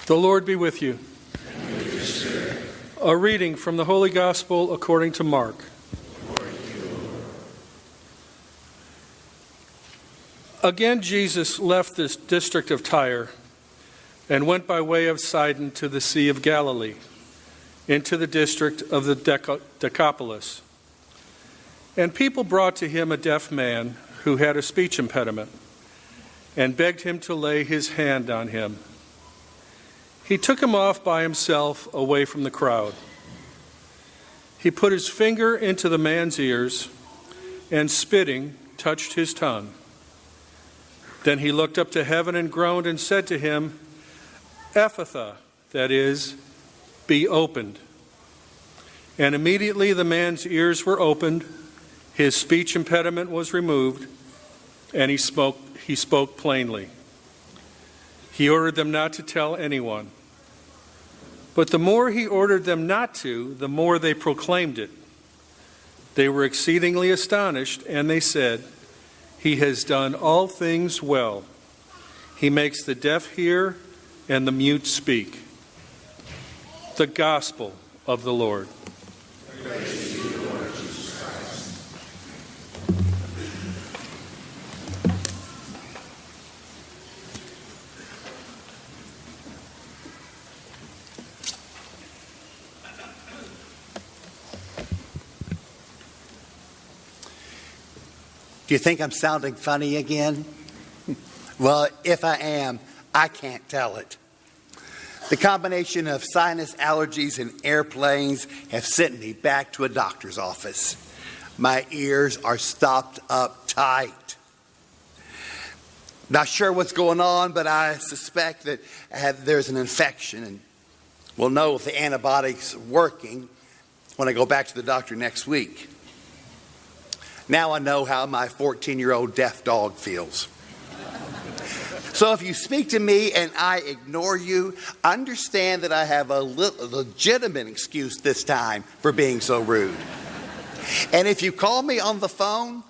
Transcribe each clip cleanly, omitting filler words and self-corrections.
The Lord be with you. And with your spirit. A reading from the Holy Gospel according to Mark. Glory to you, Lord. Again, Jesus left this district of Tyre and went by way of Sidon to the Sea of Galilee, into the district of the Decapolis. And people brought to him a deaf man who had a speech impediment, and begged him to lay his hand on him. He took him off by himself away from the crowd. He put his finger into the man's ears, and spitting, touched his tongue. Then he looked up to heaven and groaned and said to him, Ephphatha, that is, be opened. And immediately the man's ears were opened, his speech impediment was removed, and he spoke plainly. He ordered them not to tell anyone. But the more he ordered them not to, the more they proclaimed it. They were exceedingly astonished, and they said, He has done all things well. He makes the deaf hear and the mute speak. The Gospel of the Lord. Praise to you, Lord Jesus Christ. Do you think I'm sounding funny again? Well, if I am, I can't tell it. The combination of sinus allergies and airplanes have sent me back to a doctor's office. My ears are stopped up tight. Not sure what's going on, but I suspect that there's an infection, and we'll know if the antibiotics are working when I go back to the doctor next week. Now I know how my 14-year-old deaf dog feels. So if you speak to me and I ignore you, understand that I have a legitimate excuse this time for being so rude. And if you call me on the phone,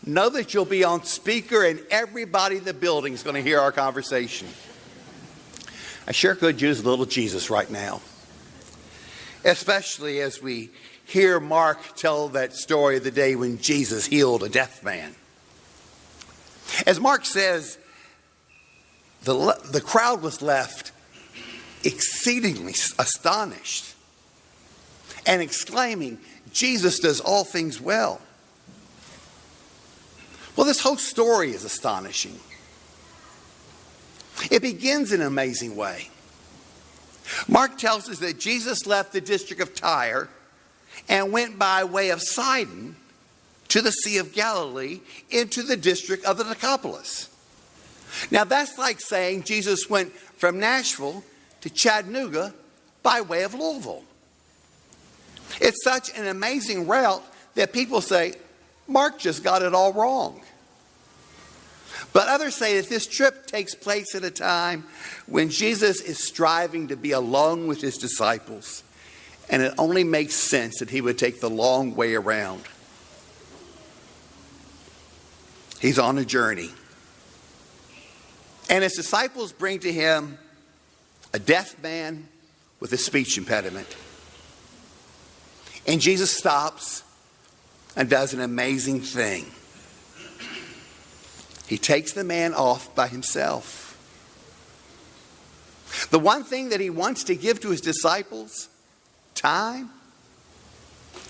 know that you'll be on speaker and everybody in the building is going to hear our conversation. I sure could use a little Jesus right now, especially as we hear Mark tell that story of the day when Jesus healed a deaf man. As Mark says, the crowd was left exceedingly astonished and exclaiming, Jesus does all things well. Well, this whole story is astonishing. It begins in an amazing way. Mark tells us that Jesus left the district of Tyre and went by way of Sidon to the Sea of Galilee into the district of the Decapolis. Now that's like saying Jesus went from Nashville to Chattanooga by way of Louisville. It's such an amazing route that people say, Mark just got it all wrong. But others say that this trip takes place at a time when Jesus is striving to be alone with his disciples. And it only makes sense that he would take the long way around. He's on a journey. And his disciples bring to him a deaf man with a speech impediment. And Jesus stops and does an amazing thing. He takes the man off by himself. The one thing that he wants to give to his disciples, time,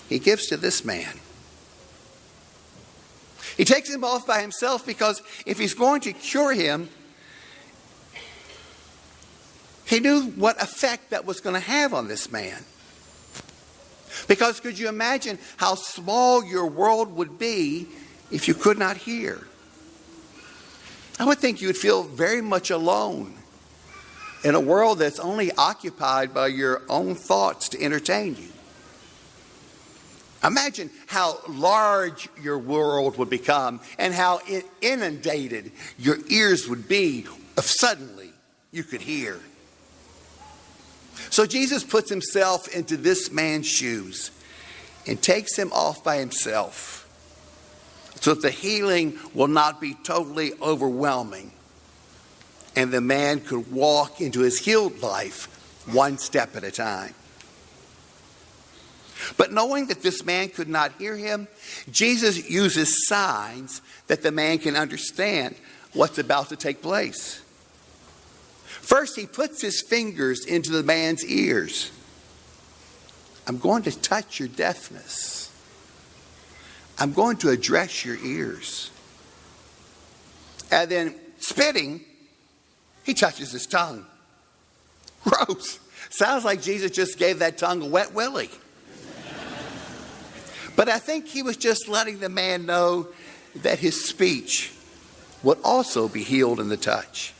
he gives to this man. He takes him off by himself because if he's going to cure him, he knew what effect that was going to have on this man. Because could you imagine how small your world would be if you could not hear? I would think you would feel very much alone in a world that's only occupied by your own thoughts to entertain you. Imagine how large your world would become and how inundated your ears would be if suddenly you could hear. So Jesus puts himself into this man's shoes and takes him off by himself so that the healing will not be totally overwhelming and the man could walk into his healed life one step at a time. But knowing that this man could not hear him, Jesus uses signs that the man can understand what's about to take place. First, he puts his fingers into the man's ears. I'm going to touch your deafness. I'm going to address your ears. And then, spitting, he touches his tongue. Gross. Sounds like Jesus just gave that tongue a wet willy. But I think he was just letting the man know that his speech would also be healed in the touch.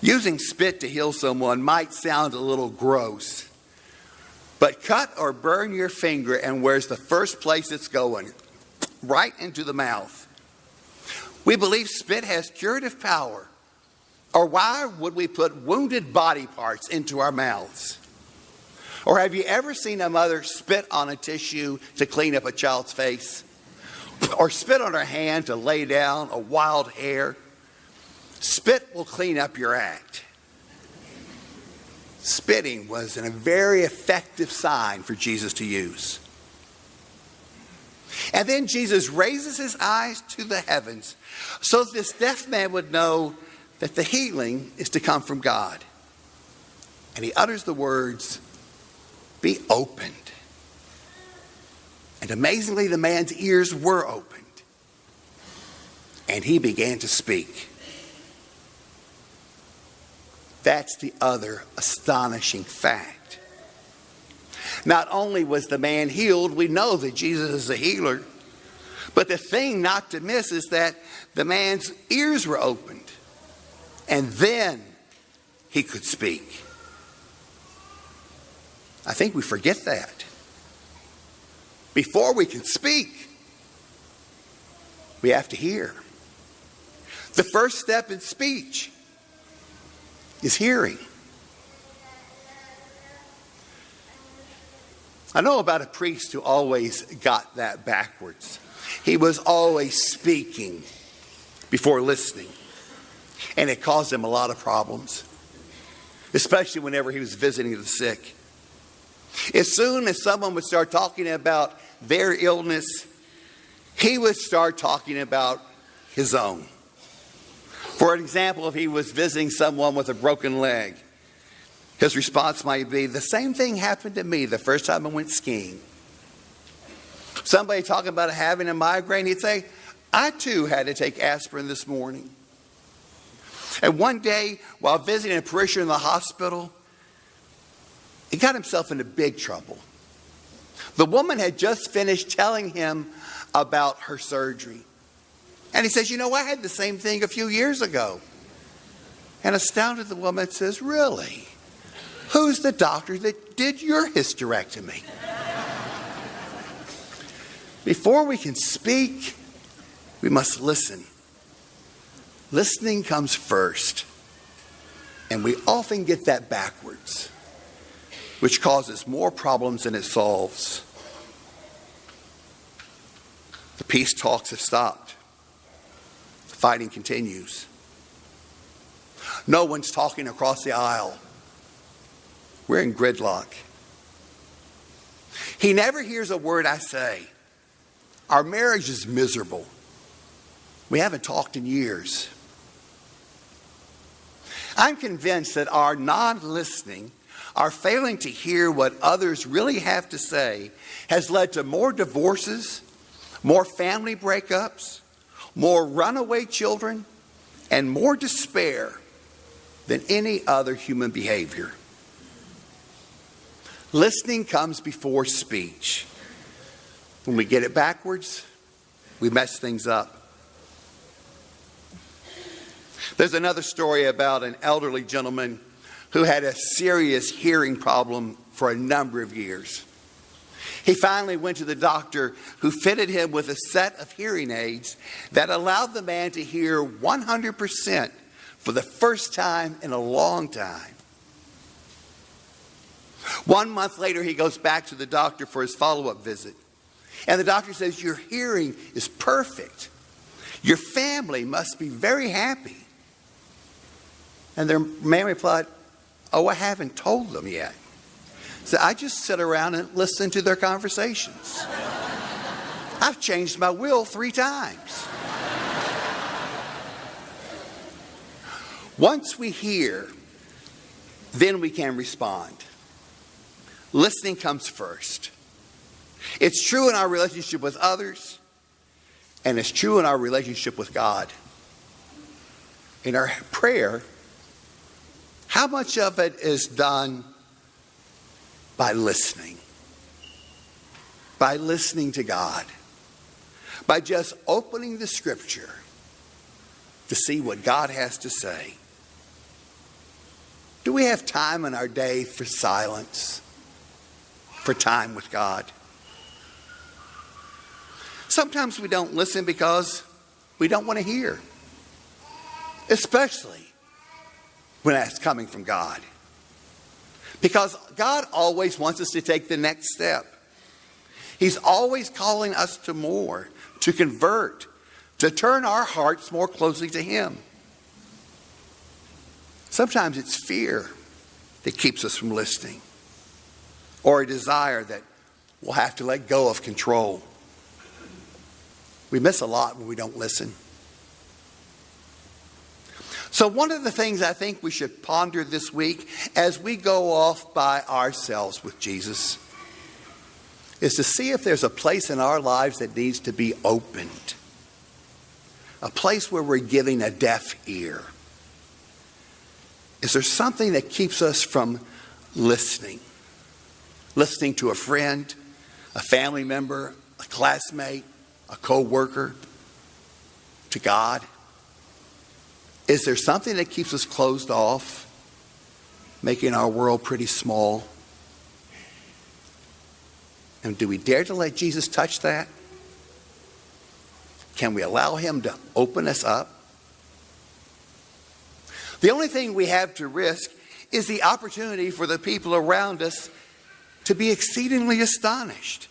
Using spit to heal someone might sound a little gross, but cut or burn your finger, and where's the first place it's going? Right into the mouth. We believe spit has curative power. Or why would we put wounded body parts into our mouths? Or have you ever seen a mother spit on a tissue to clean up a child's face? Or spit on her hand to lay down a wild hair? Spit will clean up your act. Spitting was a very effective sign for Jesus to use. And then Jesus raises his eyes to the heavens so that this deaf man would know that the healing is to come from God. And he utters the words, "Be opened." And amazingly, the man's ears were opened. And he began to speak. That's the other astonishing fact. Not only was the man healed, we know that Jesus is a healer. But the thing not to miss is that the man's ears were opened. And then he could speak. I think we forget that. Before we can speak, we have to hear. The first step in speech is hearing. I know about a priest who always got that backwards. He was always speaking before listening. And it caused him a lot of problems, especially whenever he was visiting the sick. As soon as someone would start talking about their illness, he would start talking about his own. For example, if he was visiting someone with a broken leg, his response might be, "The same thing happened to me the first time I went skiing." Somebody talking about having a migraine, he'd say, "I too had to take aspirin this morning." And one day, while visiting a parishioner in the hospital, he got himself into big trouble. The woman had just finished telling him about her surgery. And he says, "You know, I had the same thing a few years ago." And astounded, the woman says, "Really? Who's the doctor that did your hysterectomy?" Before we can speak, we must listen. Listening comes first. And we often get that backwards, which causes more problems than it solves. The peace talks have stopped. The fighting continues. No one's talking across the aisle. We're in gridlock. He never hears a word I say. Our marriage is miserable. We haven't talked in years. I'm convinced that our non-listening, our failing to hear what others really have to say, has led to more divorces, more family breakups, more runaway children, and more despair than any other human behavior. Listening comes before speech. When we get it backwards, we mess things up. There's another story about an elderly gentleman who had a serious hearing problem for a number of years. He finally went to the doctor, who fitted him with a set of hearing aids that allowed the man to hear 100% for the first time in a long time. 1 month later, he goes back to the doctor for his follow-up visit. And the doctor says, "Your hearing is perfect. Your family must be very happy." And their man replied, "Oh, I haven't told them yet." So I just sit around and listen to their conversations. I've changed my will 3 times. Once we hear, then we can respond. Listening comes first. It's true in our relationship with others, and it's true in our relationship with God. In our prayer, how much of it is done by listening? By listening to God. By just opening the Scripture to see what God has to say. Do we have time in our day for silence? For time with God? Sometimes we don't listen because we don't want to hear. Especially when that's coming from God. Because God always wants us to take the next step. He's always calling us to more, to convert, to turn our hearts more closely to Him. Sometimes it's fear that keeps us from listening, or a desire that we'll have to let go of control. We miss a lot when we don't listen. So one of the things I think we should ponder this week as we go off by ourselves with Jesus is to see if there's a place in our lives that needs to be opened. A place where we're giving a deaf ear. Is there something that keeps us from listening? Listening to a friend, a family member, a classmate, a co-worker, to God? Is there something that keeps us closed off, making our world pretty small? And do we dare to let Jesus touch that? Can we allow Him to open us up? The only thing we have to risk is the opportunity for the people around us to be exceedingly astonished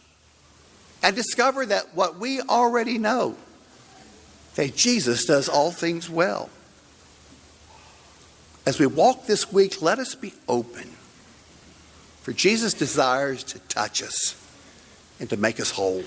and discover that what we already know, that Jesus does all things well. As we walk this week, let us be open, for Jesus desires to touch us and to make us whole.